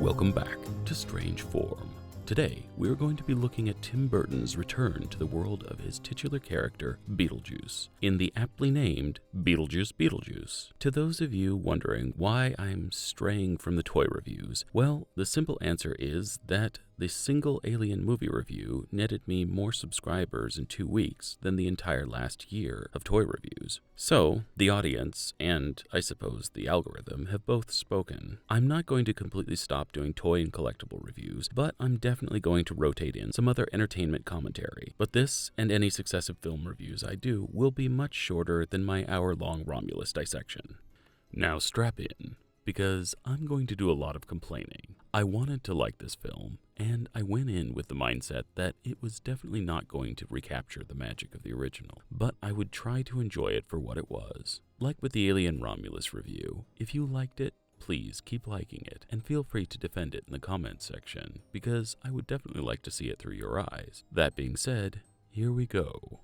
Welcome back to Strange Form. Today, we're going to be looking at Tim Burton's return to the world of his titular character, Beetlejuice, in the aptly named Beetlejuice Beetlejuice. To those of you wondering why I'm straying from the toy reviews, well, the simple answer is that the single Alien movie review netted me more subscribers in 2 weeks than the entire last year of toy reviews. So, the audience, and I suppose the algorithm, have both spoken. I'm not going to completely stop doing toy and collectible reviews, but I'm definitely going to rotate in some other entertainment commentary. But this, and any successive film reviews I do, will be much shorter than my hour-long Romulus dissection. Now strap in, because I'm going to do a lot of complaining. I wanted to like this film, and I went in with the mindset that it was definitely not going to recapture the magic of the original, but I would try to enjoy it for what it was. Like with the Alien Romulus review, if you liked it, please keep liking it, and feel free to defend it in the comments section, because I would definitely like to see it through your eyes. That being said, here we go.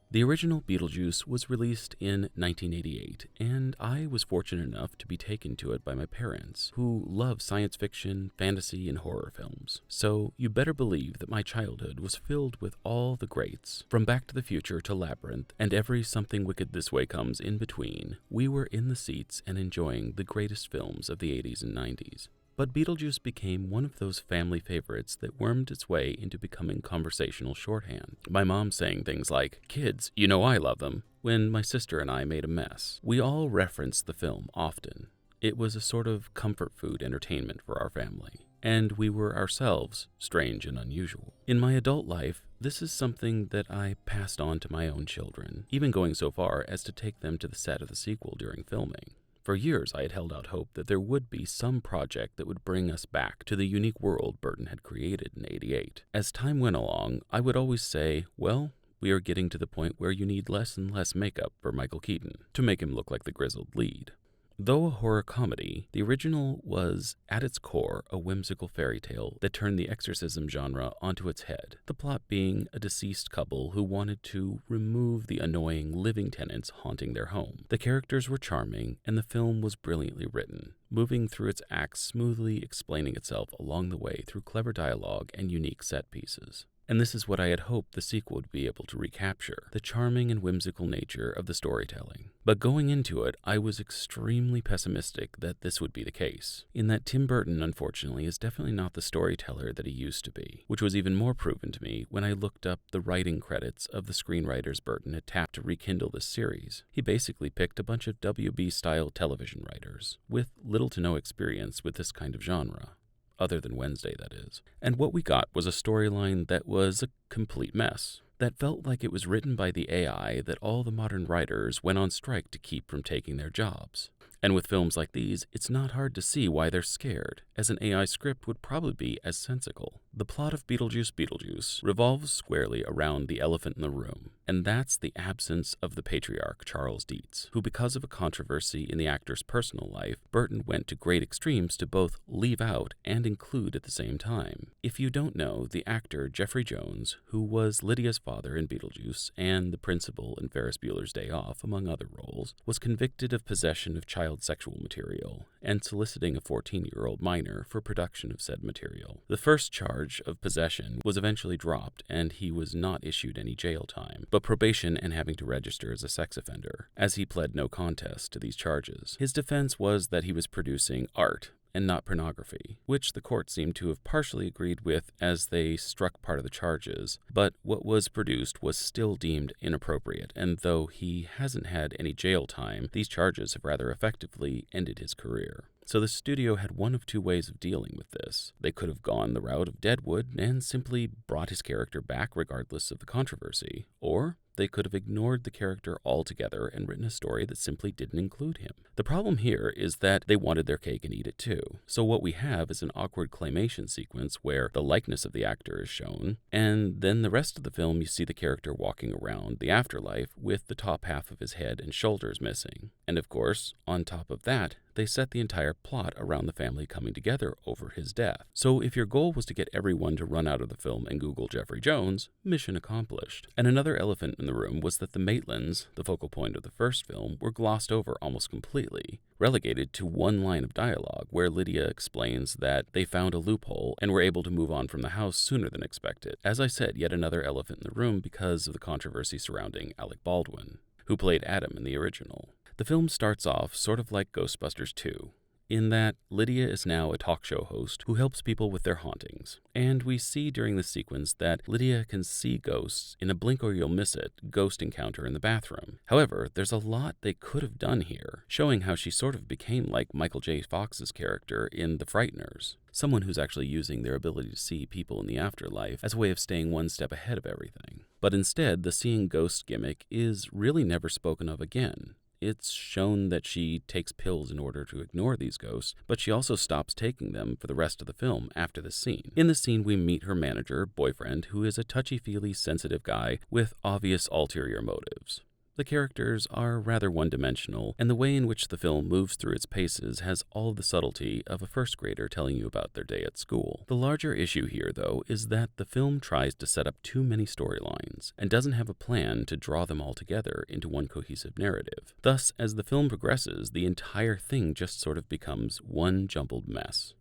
The original Beetlejuice was released in 1988, and I was fortunate enough to be taken to it by my parents, who love science fiction, fantasy, and horror films. So you better believe that my childhood was filled with all the greats. From Back to the Future to Labyrinth, and every Something Wicked This Way comes in between, we were in the seats and enjoying the greatest films of the 80s and 90s. But Beetlejuice became one of those family favorites that wormed its way into becoming conversational shorthand. My mom saying things like, "Kids, you know I love them," when my sister and I made a mess. We all referenced the film often. It was a sort of comfort food entertainment for our family, and we were ourselves strange and unusual. In my adult life, this is something that I passed on to my own children, even going so far as to take them to the set of the sequel during filming. For years, I had held out hope that there would be some project that would bring us back to the unique world Burton had created in '88. As time went along, I would always say, well, we are getting to the point where you need less and less makeup for Michael Keaton to make him look like the grizzled lead. Though a horror comedy, the original was, at its core, a whimsical fairy tale that turned the exorcism genre onto its head, the plot being a deceased couple who wanted to remove the annoying living tenants haunting their home. The characters were charming, and the film was brilliantly written, moving through its acts smoothly, explaining itself along the way through clever dialogue and unique set pieces. And this is what I had hoped the sequel would be able to recapture, the charming and whimsical nature of the storytelling. But going into it, I was extremely pessimistic that this would be the case, in that Tim Burton, unfortunately, is definitely not the storyteller that he used to be, which was even more proven to me when I looked up the writing credits of the screenwriters Burton had tapped to rekindle this series. He basically picked a bunch of WB-style television writers, with little to no experience with this kind of genre. Other than Wednesday, that is. And what we got was a storyline that was a complete mess, that felt like it was written by the AI that all the modern writers went on strike to keep from taking their jobs. And with films like these, it's not hard to see why they're scared, as an AI script would probably be as sensical. The plot of Beetlejuice Beetlejuice revolves squarely around the elephant in the room, and that's the absence of the patriarch Charles Dietz, who, because of a controversy in the actor's personal life, Burton went to great extremes to both leave out and include at the same time. If you don't know, the actor Jeffrey Jones, who was Lydia's father in Beetlejuice and the principal in Ferris Bueller's Day Off, among other roles, was convicted of possession of child sexual material and soliciting a 14-year-old minor for production of said material. The first charge of possession was eventually dropped, and he was not issued any jail time, but probation and having to register as a sex offender, as he pled no contest to these charges. His defense was that he was producing art and not pornography, which the court seemed to have partially agreed with as they struck part of the charges, but what was produced was still deemed inappropriate, and though he hasn't had any jail time, these charges have rather effectively ended his career. So the studio had one of two ways of dealing with this. They could have gone the route of Deadwood and simply brought his character back regardless of the controversy, or they could have ignored the character altogether and written a story that simply didn't include him. The problem here is that they wanted their cake and eat it too. So what we have is an awkward claymation sequence where the likeness of the actor is shown, and then the rest of the film you see the character walking around the afterlife with the top half of his head and shoulders missing. And of course, on top of that, they set the entire plot around the family coming together over his death. So if your goal was to get everyone to run out of the film and Google Jeffrey Jones, mission accomplished. And another elephant in the room was that the Maitlands, the focal point of the first film, were glossed over almost completely, relegated to one line of dialogue where Lydia explains that they found a loophole and were able to move on from the house sooner than expected. As I said, yet another elephant in the room because of the controversy surrounding Alec Baldwin, who played Adam in the original. The film starts off sort of like Ghostbusters 2, in that Lydia is now a talk show host who helps people with their hauntings. And we see during the sequence that Lydia can see ghosts in a blink or you'll miss it ghost encounter in the bathroom. However, there's a lot they could have done here, showing how she sort of became like Michael J. Fox's character in The Frighteners. Someone who's actually using their ability to see people in the afterlife as a way of staying one step ahead of everything. But instead, the seeing ghosts gimmick is really never spoken of again. It's shown that she takes pills in order to ignore these ghosts, but she also stops taking them for the rest of the film after this scene. In this scene, we meet her manager, boyfriend, who is a touchy-feely, sensitive guy with obvious ulterior motives. The characters are rather one-dimensional, and the way in which the film moves through its paces has all of the subtlety of a first grader telling you about their day at school. The larger issue here, though, is that the film tries to set up too many storylines and doesn't have a plan to draw them all together into one cohesive narrative. Thus, as the film progresses, the entire thing just sort of becomes one jumbled mess.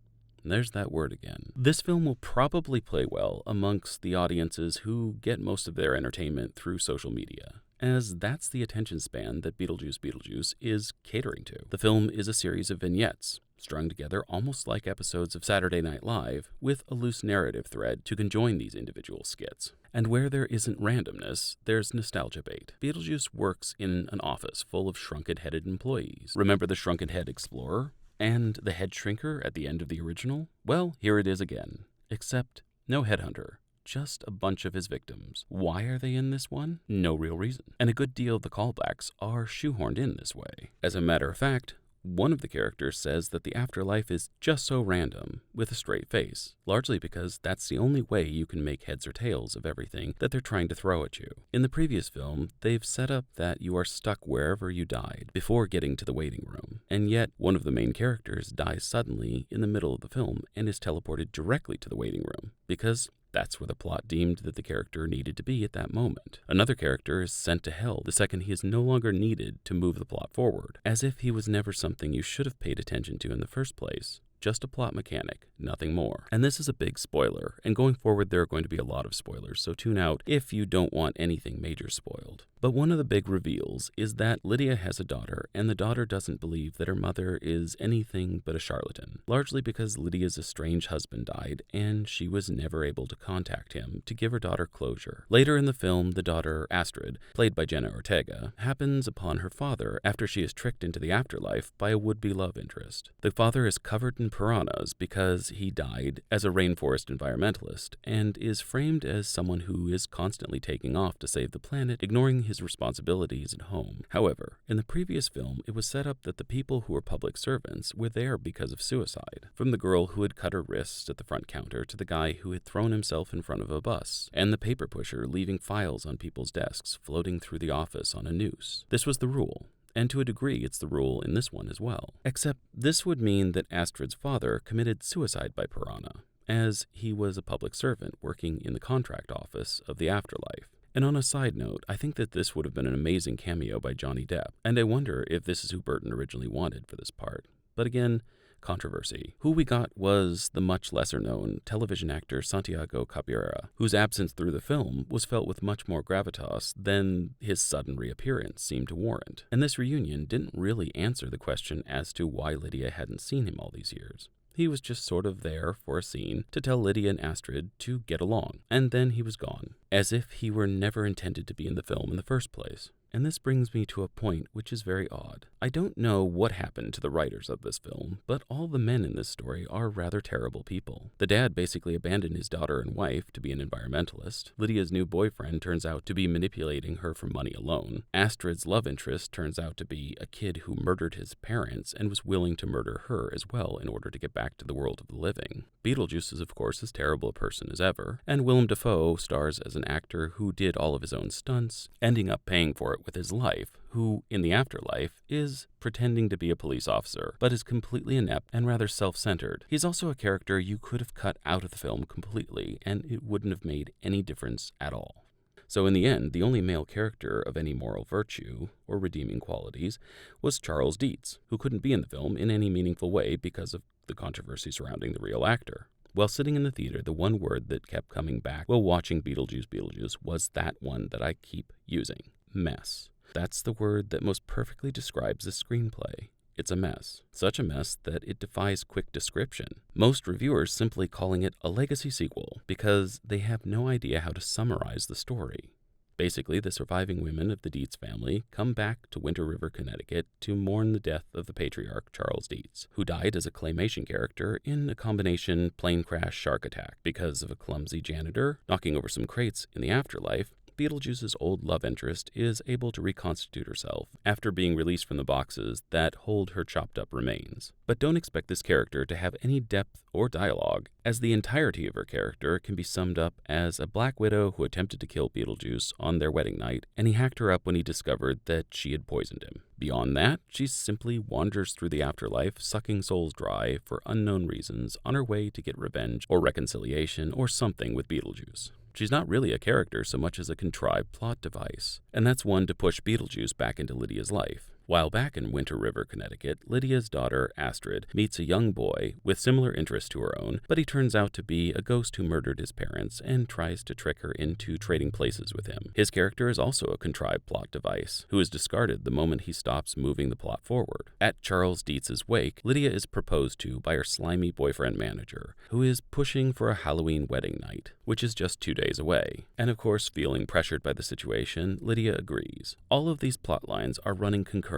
There's that word again. This film will probably play well amongst the audiences who get most of their entertainment through social media, as that's the attention span that Beetlejuice is catering to. The film is a series of vignettes, strung together almost like episodes of Saturday Night Live, with a loose narrative thread to conjoin these individual skits. And where there isn't randomness, there's nostalgia bait. Beetlejuice works in an office full of shrunken-headed employees. Remember the shrunken-head explorer? And the head shrinker at the end of the original? Well, here it is again. Except no headhunter. Just a bunch of his victims. Why are they in this one? No real reason. And a good deal of the callbacks are shoehorned in this way. As a matter of fact, one of the characters says that the afterlife is just so random, with a straight face, largely because that's the only way you can make heads or tails of everything that they're trying to throw at you. In the previous film, they've set up that you are stuck wherever you died before getting to the waiting room, and yet one of the main characters dies suddenly in the middle of the film and is teleported directly to the waiting room, because that's where the plot deemed that the character needed to be at that moment. Another character is sent to hell the second he is no longer needed to move the plot forward, as if he was never something you should have paid attention to in the first place. Just a plot mechanic, nothing more. And this is a big spoiler, and going forward there are going to be a lot of spoilers, so tune out if you don't want anything major spoiled. But one of the big reveals is that Lydia has a daughter, and the daughter doesn't believe that her mother is anything but a charlatan, largely because Lydia's estranged husband died, and she was never able to contact him to give her daughter closure. Later in the film, the daughter, Astrid, played by Jenna Ortega, happens upon her father after she is tricked into the afterlife by a would-be love interest. The father is covered in piranhas because he died as a rainforest environmentalist and is framed as someone who is constantly taking off to save the planet, ignoring his responsibilities at home. However, in the previous film, it was set up that the people who were public servants were there because of suicide, from the girl who had cut her wrists at the front counter to the guy who had thrown himself in front of a bus, and the paper pusher leaving files on people's desks floating through the office on a noose. This was the rule. And to a degree, it's the rule in this one as well. Except this would mean that Astrid's father committed suicide by piranha, as he was a public servant working in the contract office of the afterlife. And on a side note, I think that this would have been an amazing cameo by Johnny Depp, and I wonder if this is who Burton originally wanted for this part. But again, controversy. Who we got was the much lesser-known television actor Santiago Cabrera, whose absence through the film was felt with much more gravitas than his sudden reappearance seemed to warrant. And this reunion didn't really answer the question as to why Lydia hadn't seen him all these years. He was just sort of there for a scene to tell Lydia and Astrid to get along, and then he was gone, as if he were never intended to be in the film in the first place. And this brings me to a point which is very odd. I don't know what happened to the writers of this film, but all the men in this story are rather terrible people. The dad basically abandoned his daughter and wife to be an environmentalist. Lydia's new boyfriend turns out to be manipulating her for money alone. Astrid's love interest turns out to be a kid who murdered his parents and was willing to murder her as well in order to get back to the world of the living. Beetlejuice is, of course, as terrible a person as ever, and Willem Dafoe stars as an actor who did all of his own stunts, ending up paying for it with his life, who, in the afterlife, is pretending to be a police officer, but is completely inept and rather self-centered. He's also a character you could have cut out of the film completely, and it wouldn't have made any difference at all. So in the end, the only male character of any moral virtue or redeeming qualities was Charles Dietz, who couldn't be in the film in any meaningful way because of the controversy surrounding the real actor. While sitting in the theater, the one word that kept coming back while watching Beetlejuice was that one that I keep using: mess. That's the word that most perfectly describes this screenplay. It's a mess. Such a mess that it defies quick description. Most reviewers simply calling it a legacy sequel because they have no idea how to summarize the story. Basically, the surviving women of the Dietz family come back to Winter River, Connecticut to mourn the death of the patriarch Charles Dietz, who died as a claymation character in a combination plane crash shark attack. Because of a clumsy janitor knocking over some crates in the afterlife, Beetlejuice's old love interest is able to reconstitute herself after being released from the boxes that hold her chopped-up remains. But don't expect this character to have any depth or dialogue, as the entirety of her character can be summed up as a black widow who attempted to kill Beetlejuice on their wedding night, and he hacked her up when he discovered that she had poisoned him. Beyond that, she simply wanders through the afterlife, sucking souls dry for unknown reasons on her way to get revenge or reconciliation or something with Beetlejuice. She's not really a character so much as a contrived plot device, and that's one to push Beetlejuice back into Lydia's life. While back in Winter River, Connecticut, Lydia's daughter, Astrid, meets a young boy with similar interests to her own, but he turns out to be a ghost who murdered his parents and tries to trick her into trading places with him. His character is also a contrived plot device, who is discarded the moment he stops moving the plot forward. At Charles Dietz's wake, Lydia is proposed to by her slimy boyfriend manager, who is pushing for a Halloween wedding night, which is just 2 days away. And of course, feeling pressured by the situation, Lydia agrees. All of these plot lines are running concurrently,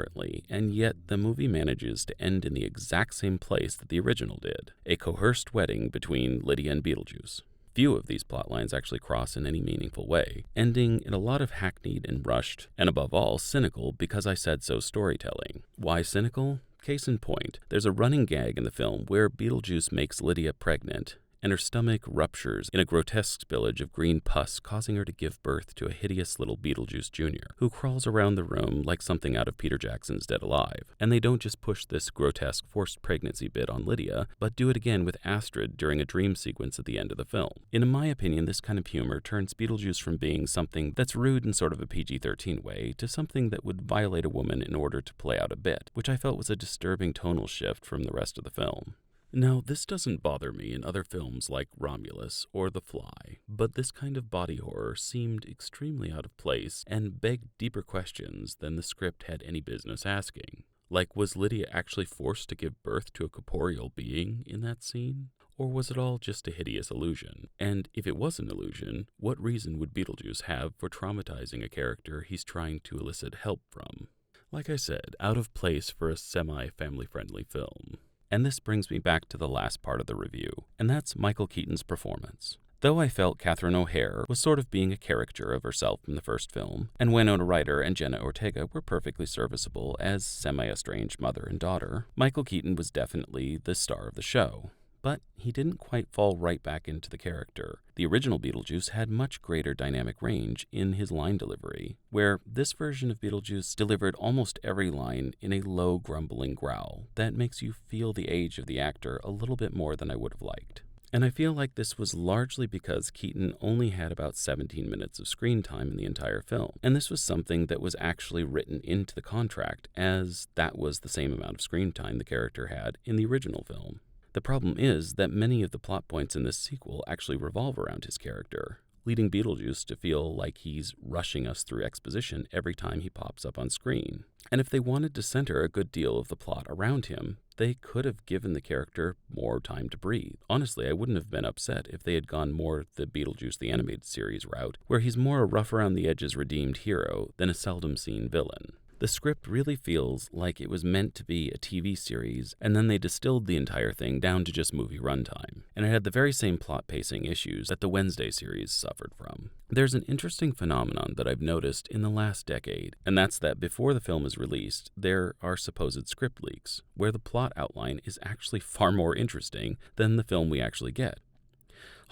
and yet the movie manages to end in the exact same place that the original did: a coerced wedding between Lydia and Beetlejuice. Few of these plotlines actually cross in any meaningful way, ending in a lot of hackneyed and rushed, and above all, cynical because I said so storytelling. Why cynical? Case in point, there's a running gag in the film where Beetlejuice makes Lydia pregnant, and her stomach ruptures in a grotesque spillage of green pus, causing her to give birth to a hideous little Beetlejuice Jr., who crawls around the room like something out of Peter Jackson's Dead Alive. And they don't just push this grotesque forced pregnancy bit on Lydia, but do it again with Astrid during a dream sequence at the end of the film. In my opinion, this kind of humor turns Beetlejuice from being something that's rude in sort of a PG-13 way to something that would violate a woman in order to play out a bit, which I felt was a disturbing tonal shift from the rest of the film. Now, this doesn't bother me in other films like Romulus or The Fly, but this kind of body horror seemed extremely out of place and begged deeper questions than the script had any business asking. Like, was Lydia actually forced to give birth to a corporeal being in that scene? Or was it all just a hideous illusion? And if it was an illusion, what reason would Beetlejuice have for traumatizing a character he's trying to elicit help from? Like I said, out of place for a semi-family-friendly film. And this brings me back to the last part of the review, and that's Michael Keaton's performance. Though I felt Catherine O'Hara was sort of being a caricature of herself in the first film, and Winona Ryder and Jenna Ortega were perfectly serviceable as semi-estranged mother and daughter, Michael Keaton was definitely the star of the show. But he didn't quite fall right back into the character. The original Beetlejuice had much greater dynamic range in his line delivery, where this version of Beetlejuice delivered almost every line in a low, grumbling growl that makes you feel the age of the actor a little bit more than I would have liked. And I feel like this was largely because Keaton only had about 17 minutes of screen time in the entire film, and this was something that was actually written into the contract, as that was the same amount of screen time the character had in the original film. The problem is that many of the plot points in this sequel actually revolve around his character, leading Beetlejuice to feel like he's rushing us through exposition every time he pops up on screen. And if they wanted to center a good deal of the plot around him, they could have given the character more time to breathe. Honestly, I wouldn't have been upset if they had gone more the Beetlejuice the Animated Series route, where he's more a rough-around-the-edges redeemed hero than a seldom-seen villain. The script really feels like it was meant to be a TV series, and then they distilled the entire thing down to just movie runtime. And it had the very same plot pacing issues that the Wednesday series suffered from. There's an interesting phenomenon that I've noticed in the last decade, and that's that before the film is released, there are supposed script leaks, where the plot outline is actually far more interesting than the film we actually get.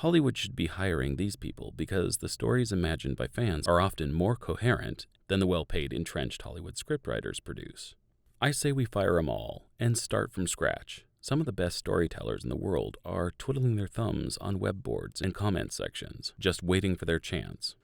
Hollywood should be hiring these people because the stories imagined by fans are often more coherent than the well-paid, entrenched Hollywood scriptwriters produce. I say we fire them all and start from scratch. Some of the best storytellers in the world are twiddling their thumbs on web boards and comment sections, just waiting for their chance.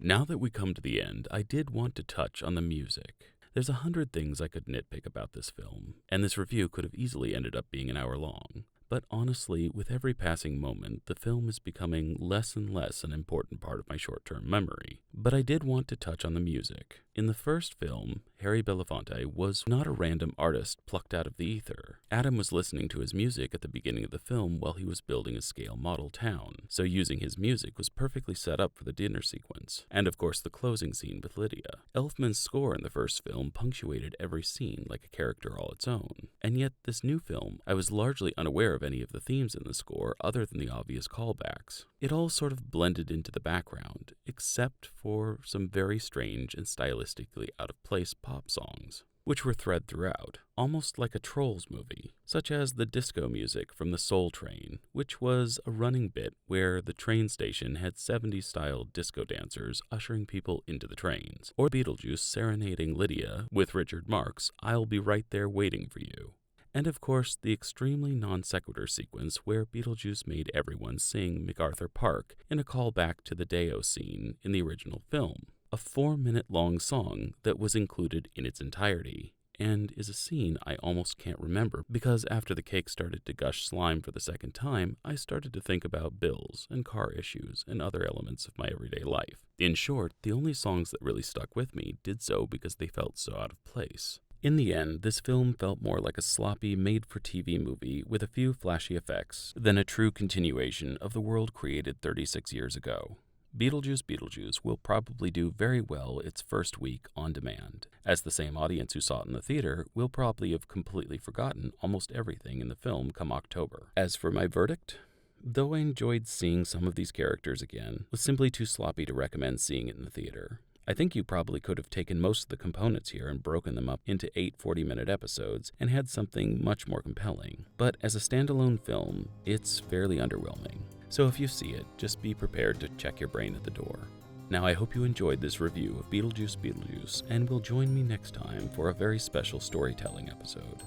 Now that we come to the end, I did want to touch on the music. There's 100 things I could nitpick about this film, and this review could have easily ended up being an hour long. But honestly, with every passing moment, the film is becoming less and less an important part of my short-term memory. But I did want to touch on the music. In the first film, Harry Belafonte was not a random artist plucked out of the ether. Adam was listening to his music at the beginning of the film while he was building a scale model town, so using his music was perfectly set up for the dinner sequence, and of course the closing scene with Lydia. Elfman's score in the first film punctuated every scene like a character all its own, and yet this new film, I was largely unaware of any of the themes in the score other than the obvious callbacks. It all sort of blended into the background, except for some very strange and stylistically out-of-place pop songs, which were thread throughout, almost like a Trolls movie, such as the disco music from the Soul Train, which was a running bit where the train station had 70s-style disco dancers ushering people into the trains, or Beetlejuice serenading Lydia with Richard Marx' "I'll Be Right There Waiting for You." And of course, the extremely non-sequitur sequence where Beetlejuice made everyone sing MacArthur Park in a callback to the Deo scene in the original film, a 4-minute-long song that was included in its entirety, and is a scene I almost can't remember because after the cake started to gush slime for the second time, I started to think about bills and car issues and other elements of my everyday life. In short, the only songs that really stuck with me did so because they felt so out of place. In the end, this film felt more like a sloppy, made-for-TV movie with a few flashy effects than a true continuation of the world created 36 years ago. Beetlejuice will probably do very well its first week on demand, as the same audience who saw it in the theater will probably have completely forgotten almost everything in the film come October. As for my verdict, though I enjoyed seeing some of these characters again, it was simply too sloppy to recommend seeing it in the theater. I think you probably could have taken most of the components here and broken them up into 8 40-minute episodes and had something much more compelling. But as a standalone film, it's fairly underwhelming. So if you see it, just be prepared to check your brain at the door. Now I hope you enjoyed this review of Beetlejuice and will join me next time for a very special storytelling episode.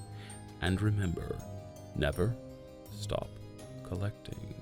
And remember, never stop collecting.